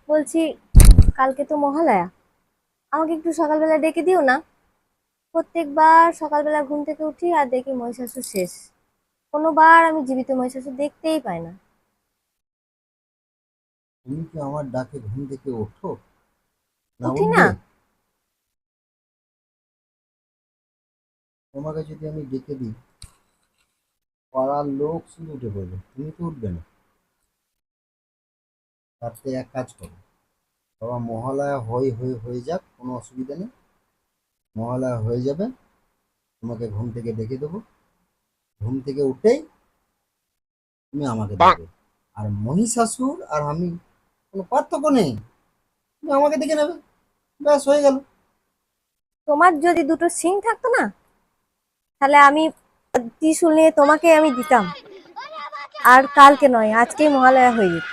বলছি, কালকে তো মহালয়া, আমাকে একটু সকালবেলা ডেকে দিও না। প্রত্যেকবার সকালবেলা ঘুম থেকে উঠি আর দেখি মহিষাসুর শেষ। কোনোবার আমি জীবিত মহিষাসুর দেখতেই পাই না। তুমি কি আমার ডাকে ঘুম থেকে ওঠো? না উঠি না। উঠবে? তোমাকে যদি আমি ডেকে দিই, পাড়ার লোক শুধু উঠে পড়বে, তুমি তো উঠবে না। তার থেকে এক কাজ করো, বাবা মহালয়া হয়ে যাক, কোনো অসুবিধা নেই। মহালয়া হয়ে যাবে, তোমাকে ঘুম থেকে ডেকে দেবো। ঘুম থেকে উঠেই তুমি আমাকে দেখবে। আর মহিষাসুর আর আমি কোনো পার্থক্য নেই, তুমি আমাকে দেখে নেবে, ব্যাস হয়ে গেল। তোমার যদি দুটো সিং থাকতো না, তাহলে আমি ত্রিশূল নিয়ে তোমাকে আমি দিতাম। আর কালকে নয়, আজকেই মহালয়া হয়ে যেত।